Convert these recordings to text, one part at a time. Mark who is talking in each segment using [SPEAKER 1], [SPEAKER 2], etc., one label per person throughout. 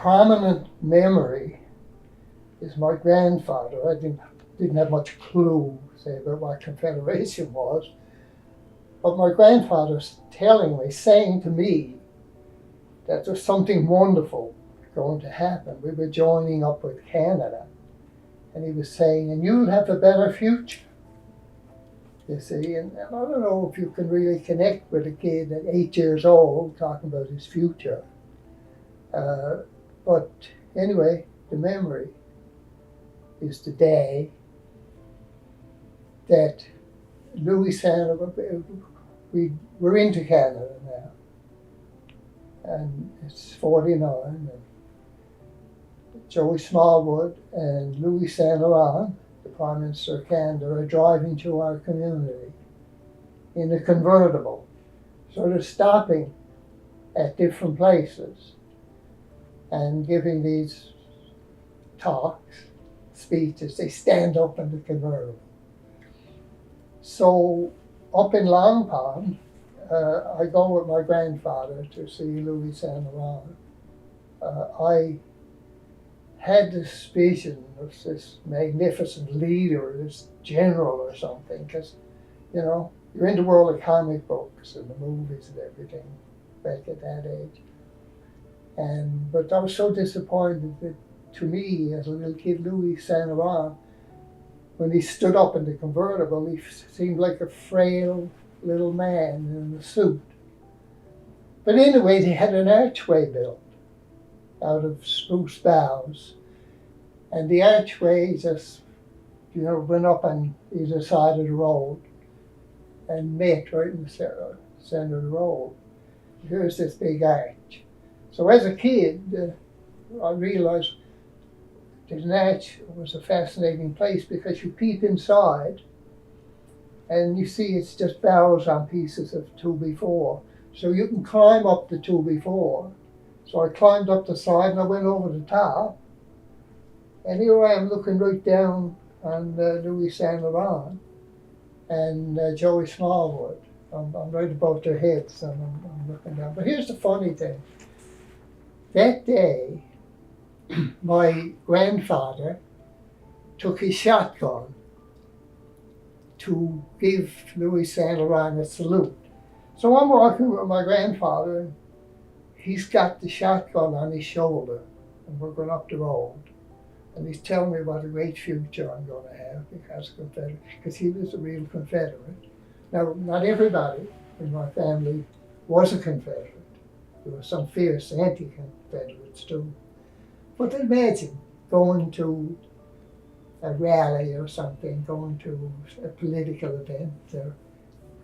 [SPEAKER 1] prominent memory is my grandfather. I didn't have much clue, say, about what Confederation was, but my grandfather's saying to me that there's something wonderful going to happen. We were joining up with Canada, and he was saying, and you'll have a better future. You see, and I don't know if you can really connect with a kid at 8 years old talking about his future. But anyway, the memory is the day that we're into Canada now, and it's 49, and Joey Smallwood and Louis Saint Laurent, the Prime Minister of Canada, are driving to our community in a convertible. So they're stopping at different places and giving these talks, speeches. They stand up in the convertible. So up in Long Pond, I go with my grandfather to see Louis Saint Laurent. I had this vision of this magnificent leader, this general or something, because, you know, you're in the world of comic books and the movies and everything back at that age. But I was so disappointed that, to me, as a little kid, Louis Saint Laurent, when he stood up in the convertible, he seemed like a frail little man in a suit. But anyway, they had an archway built out of spruce boughs, and the archway just, went up on either side of the road and met right in the center of the road. Here's this big arch. So as a kid, I realized that an arch was a fascinating place because you peep inside and you see it's just boughs on pieces of 2x4. So you can climb up the 2x4. So I climbed up the side and I went over the top. And here I am looking right down on Louis Saint Laurent and Joey Smallwood. I'm right above their heads and I'm looking down. But here's the funny thing. That day, my grandfather took his shotgun to give Louis Saint Laurent a salute. So I'm walking with my grandfather, and he's got the shotgun on his shoulder, and we're going up the road. And he's telling me what a great future I'm going to have because he was a real Confederate. Now, not everybody in my family was a Confederate. There were some fierce anti-Confederates too. But imagine going to a rally or something, going to a political event,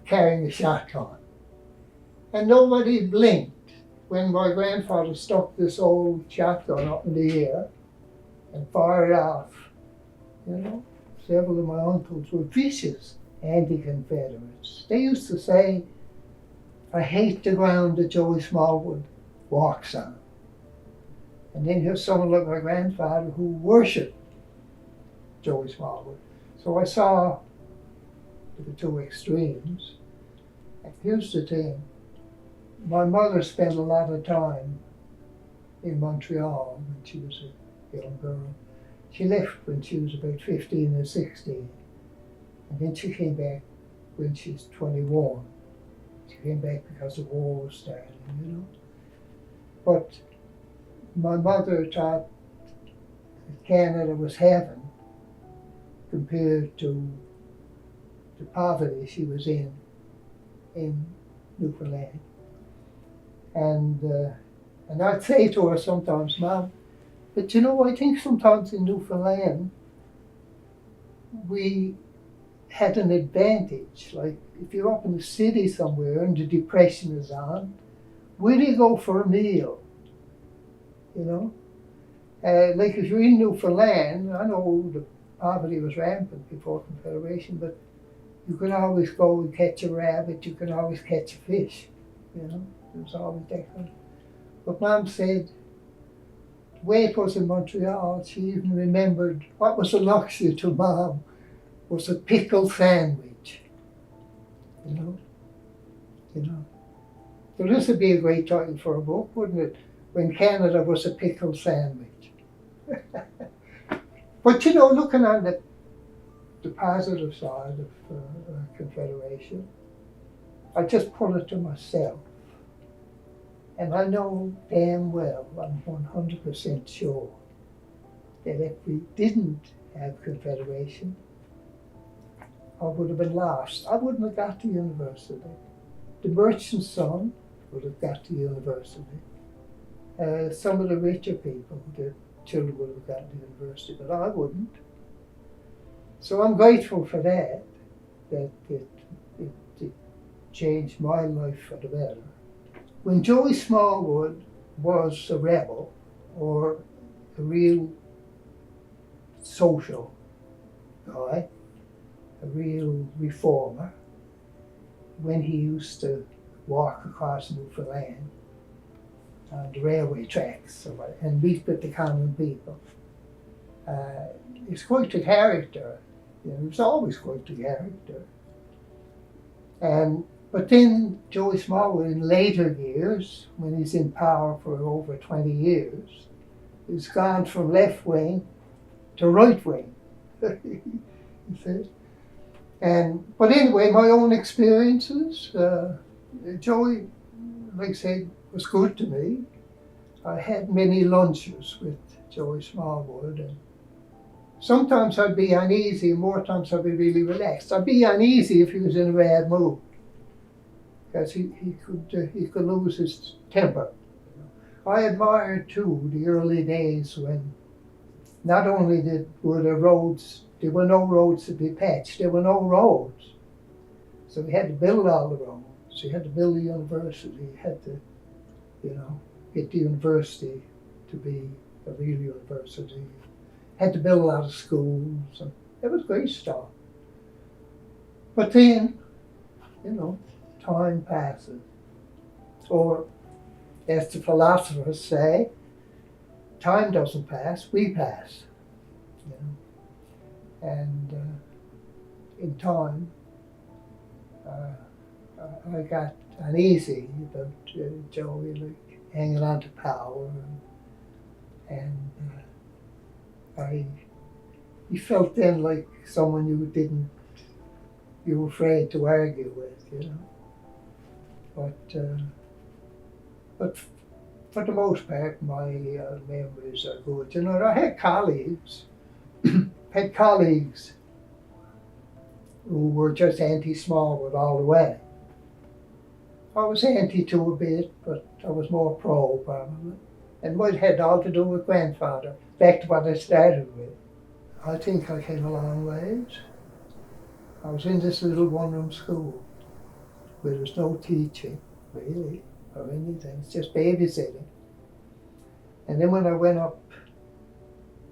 [SPEAKER 1] carrying a shotgun. And nobody blinked when my grandfather stuck this old shotgun up in the air and fired off. Several of my uncles were vicious anti-Confederates. They used to say, I hate the ground that Joey Smallwood walks on. And then here's someone like my grandfather who worshipped Joey Smallwood. So I saw the two extremes. And here's the thing. My mother spent a lot of time in Montreal when she was a young girl. She left when she was about 15 or 16. And then she came back when she was 21. She came back because the war was starting, But my mother thought that Canada was heaven compared to the poverty she was in Newfoundland. And I'd say to her sometimes, Mom, but I think sometimes in Newfoundland we had an advantage. Like if you're up in the city somewhere and the Depression is on, where do you go for a meal? Like if you're in Newfoundland, I know the poverty was rampant before Confederation, but you could always go and catch a rabbit, you could always catch a fish, There was always that kind of. But Mom said, the way it was in Montreal, she even remembered what was a luxury to Mom was a pickle sandwich, So this would be a great title for a book, wouldn't it? when Canada was a pickle sandwich. But you know, looking on the positive side of Confederation, I just put it to myself. And I know damn well, I'm 100% sure, that if we didn't have Confederation, I would have been lost. I wouldn't have got to university. The merchant's son would have got to university. Some of the richer people, their children would have got to university, but I wouldn't. So I'm grateful for that it changed my life for the better. When Joey Smallwood was a rebel or a real social guy, a real reformer, when he used to walk across Newfoundland on the railway tracks and meet with the common people, he's quite a character. You know, he was always quite a character. But then Joey Smallwood, in later years, when he's in power for over 20 years, he's gone from left wing to right wing. He says. But anyway, my own experiences, Joey, like I said, was good to me. I had many lunches with Joey Smallwood, and sometimes I'd be uneasy, more times I'd be really relaxed. I'd be uneasy if he was in a bad mood, because he could lose his temper. I admired too the early days when not only were there were no roads to be patched, there were no roads. So we had to build all the roads. You had to build the university. You had to, get the university to be a real university. Had to build a lot of schools. And it was great stuff. But then, time passes. Or, as the philosophers say, time doesn't pass, we pass. And in time, I got uneasy about Joey hanging on to power, and he felt then like someone you were afraid to argue with, But for the most part, my memories are good. I had colleagues, who were just anti-Smallwood all the way. I was anti to a bit, but I was more pro probably. And it had all to do with grandfather, back to what I started with. I think I came a long ways. I was in this little one-room school where there was no teaching, really, or anything. It's just babysitting. And then when I went up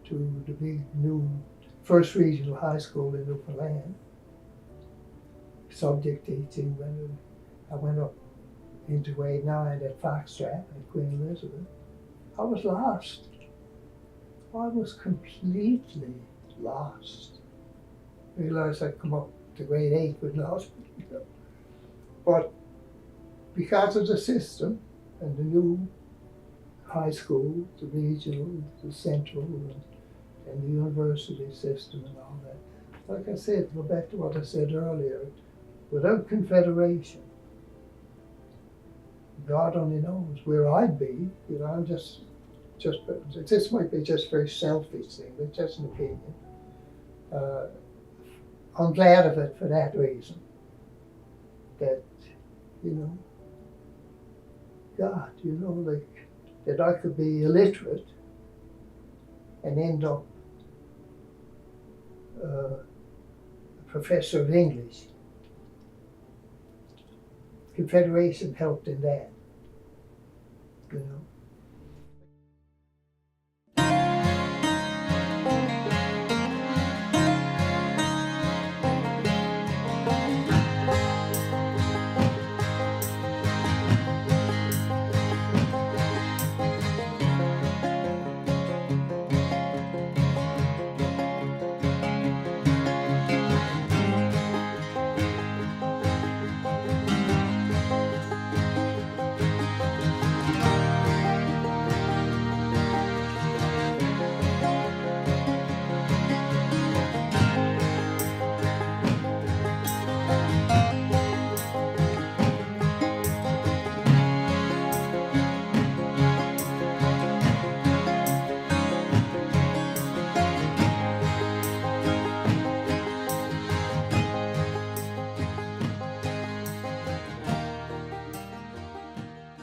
[SPEAKER 1] to the big new first regional high school in Newfoundland, subject teaching, when I went up into grade 9 at Foxtrot at Queen Elizabeth, I was lost. I was completely lost. I realized I'd come up to grade 8 with lost. But because of the system and the new high school, the regional, the central, and the university system and all that, like I said, go back to what I said earlier, without Confederation, God only knows where I'd be. I'm just this might be just a very selfish thing, but just an opinion. I'm glad of it for that reason. That, God, that I could be illiterate and end up a professor of English. Confederation helped in that,